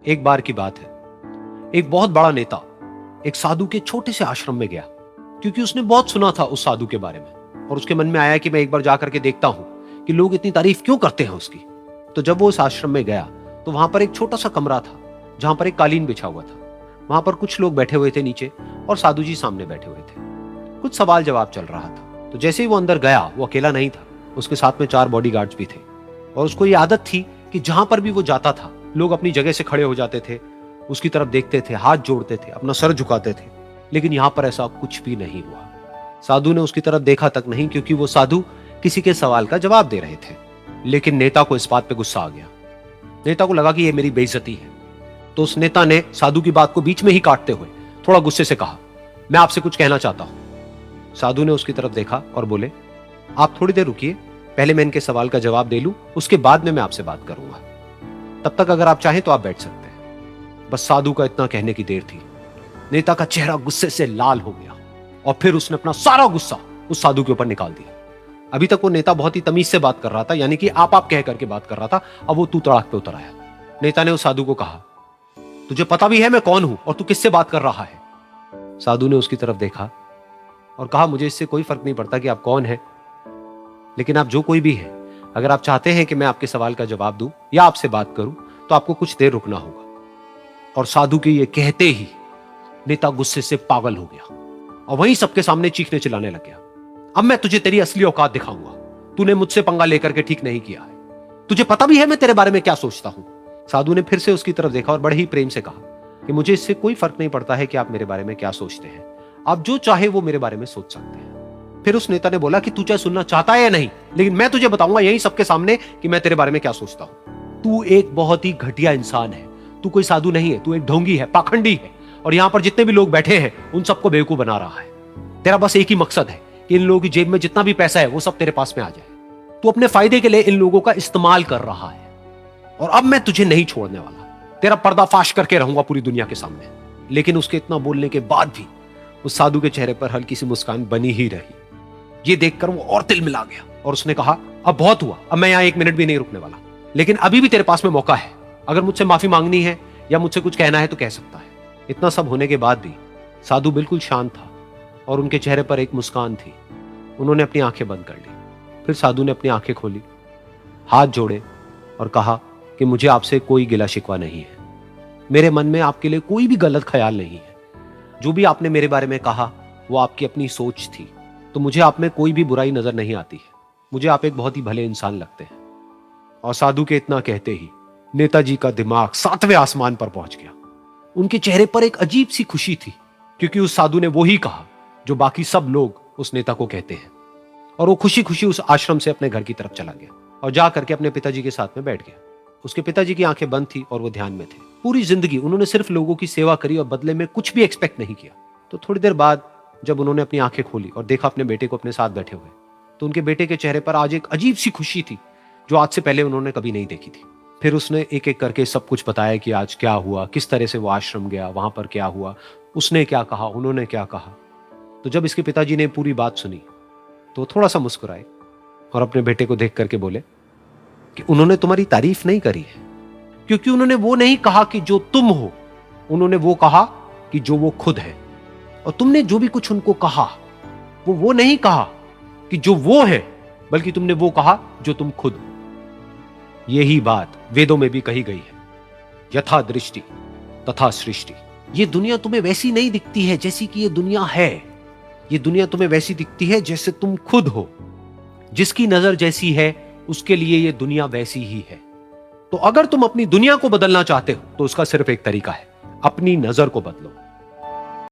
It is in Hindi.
एक बार की बात है, एक बहुत बड़ा नेता एक साधु के छोटे से आश्रम में गया, क्योंकि उसने बहुत सुना था उस साधु के बारे में और उसके मन में आया कि मैं एक बार जाकर के देखता हूं कि लोग इतनी तारीफ क्यों करते हैं उसकी। तो जब वो उस आश्रम में गया तो वहां पर एक छोटा सा कमरा था जहां पर एक कालीन बिछा हुआ था। वहां पर कुछ लोग बैठे हुए थे नीचे और साधु जी सामने बैठे हुए थे। कुछ सवाल जवाब चल रहा था। तो जैसे ही वो अंदर गया, वो अकेला नहीं था, उसके साथ में 4 बॉडीगार्ड्स भी थे और उसको ये आदत थी कि जहां पर भी वो जाता था लोग अपनी जगह से खड़े हो जाते थे, उसकी तरफ देखते थे, हाथ जोड़ते थे, अपना सर झुकाते थे। लेकिन यहां पर ऐसा कुछ भी नहीं हुआ। साधु ने उसकी तरफ देखा तक नहीं, क्योंकि वो साधु किसी के सवाल का जवाब दे रहे थे। लेकिन नेता को इस बात पे गुस्सा आ गया। नेता को लगा कि ये मेरी बेइज्जती है। तो उस नेता ने साधु की बात को बीच में ही काटते हुए थोड़ा गुस्से से कहा, मैं आपसे कुछ कहना चाहता हूं। साधु ने उसकी तरफ देखा और बोले, आप थोड़ी देर रुकिए, पहले मैं इनके सवाल का जवाब दे लूं, उसके बाद में मैं आपसे बात करूंगा। तब तक अगर आप चाहें तो आप बैठ सकते हैं। बस साधु का इतना कहने की देर थी। नेता का चेहरा गुस्से से लाल हो गया और फिर उसने अपना सारा गुस्सा उस साधु के ऊपर निकाल दिया। अभी तक वो नेता बहुत ही तमीज से बात कर रहा था, यानी कि आप कह करके बात कर रहा था। अब वो तू तड़ाक पे उतर आया। नेता ने उस साधु को कहा, तुझे पता भी है मैं कौन हूं और तू किससे बात कर रहा है? साधु ने उसकी तरफ देखा और कहा, मुझे इससे कोई फर्क नहीं पड़ता कि आप कौन हैं, लेकिन आप जो कोई भी हैं, अगर आप चाहते हैं कि मैं आपके सवाल का जवाब दूं या आपसे बात करूं तो आपको कुछ देर रुकना होगा। और साधु के ये कहते ही नेता गुस्से से पागल हो गया और वहीं सबके सामने चीखने चिल्लाने लग गया, अब मैं तुझे तेरी असली औकात दिखाऊंगा। तूने मुझसे पंगा लेकर के ठीक नहीं किया है। तुझे पता भी है मैं तेरे बारे में क्या सोचता हूं। साधु ने फिर से उसकी तरफ देखा और बड़े ही प्रेम से कहा कि मुझे इससे कोई फर्क नहीं पड़ता है कि आप मेरे बारे में क्या सोचते हैं। आप जो चाहे वो मेरे बारे में सोच सकते हैं। फिर उस नेता ने बोला कि तू चाहे सुनना चाहता है या नहीं, लेकिन मैं तुझे बताऊंगा यही सबके सामने कि मैं तेरे बारे में क्या सोचता हूं। तू एक बहुत ही घटिया इंसान है। तू कोई साधु नहीं है, तू एक ढोंगी है, पाखंडी है और यहां पर जितने भी लोग बैठे हैं उन सबको बेवकूफ बना रहा है। तेरा बस एक ही मकसद है कि इन लोगों की जेब में जितना भी पैसा है वो सब तेरे पास में आ जाए। तू अपने फायदे के लिए इन लोगों का इस्तेमाल कर रहा है और अब मैं तुझे नहीं छोड़ने वाला। तेरा पर्दाफाश करके रहूंगा पूरी दुनिया के सामने। लेकिन उसके इतना बोलने के बाद भी उस साधु के चेहरे पर हल्की सी मुस्कान बनी ही रही। ये देखकर वो और तिल मिला गया और उसने कहा, अब बहुत हुआ, अब मैं यहां 1 मिनट भी नहीं रुकने वाला। लेकिन अभी भी तेरे पास में मौका है। अगर मुझसे माफी मांगनी है या मुझसे कुछ कहना है तो कह सकता है। इतना सब होने के बाद भी साधु बिल्कुल शांत था और उनके चेहरे पर एक मुस्कान थी। उन्होंने अपनी आंखें बंद कर ली। फिर साधु ने अपनी आंखें खोली, हाथ जोड़े और कहा कि मुझे आपसे कोई गिला शिकवा नहीं है। मेरे मन में आपके लिए कोई भी गलत ख्याल नहीं है। जो भी आपने मेरे बारे में कहा वो आपकी अपनी सोच थी। तो मुझे आप में कोई भी बुराई नजर नहीं आती है। मुझे आप एक बहुत ही भले इंसान लगते हैं। और साधु के इतना कहते ही नेताजी का दिमाग 7वें आसमान पर पहुंच गया। उनके चेहरे पर एक अजीब सी खुशी थी, क्योंकि उस साधु ने वो ही कहा जो बाकी सब लोग उस नेता को कहते हैं। और वो खुशी खुशी उस आश्रम से अपने घर की तरफ चला गया और जा करके अपने पिताजी के साथ में बैठ गया। उसके पिताजी की आंखें बंद थी और वो ध्यान में थे। पूरी जिंदगी उन्होंने सिर्फ लोगों की सेवा करी और बदले में कुछ भी एक्सपेक्ट नहीं किया। तो थोड़ी देर बाद जब उन्होंने अपनी आंखें खोली और देखा अपने बेटे को अपने साथ बैठे हुए, तो उनके बेटे के चेहरे पर आज एक अजीब सी खुशी थी जो आज से पहले उन्होंने कभी नहीं देखी थी। फिर उसने एक एक करके सब कुछ बताया कि आज क्या हुआ, किस तरह से वो आश्रम गया, वहां पर क्या हुआ, उसने क्या कहा, उन्होंने क्या कहा। तो जब इसके पिताजी ने पूरी बात सुनी तो थोड़ा सा मुस्कुराए और अपने बेटे को देख करके बोले कि उन्होंने तुम्हारी तारीफ नहीं करी है, क्योंकि उन्होंने वो नहीं कहा कि जो तुम हो, उन्होंने वो कहा कि जो वो खुद है। और तुमने जो भी कुछ उनको कहा वो नहीं कहा कि जो वो है, बल्कि तुमने वो कहा जो तुम खुद हो। यही बात वेदों में भी कही गई है, यथा दृष्टि तथा सृष्टि। ये दुनिया तुम्हें वैसी नहीं दिखती है जैसी कि ये दुनिया है। ये दुनिया तुम्हें वैसी दिखती है जैसे तुम खुद हो। जिसकी नजर जैसी है उसके लिए ये दुनिया वैसी ही है। तो अगर तुम अपनी दुनिया को बदलना चाहते हो तो उसका सिर्फ एक तरीका है, अपनी नजर को बदलो।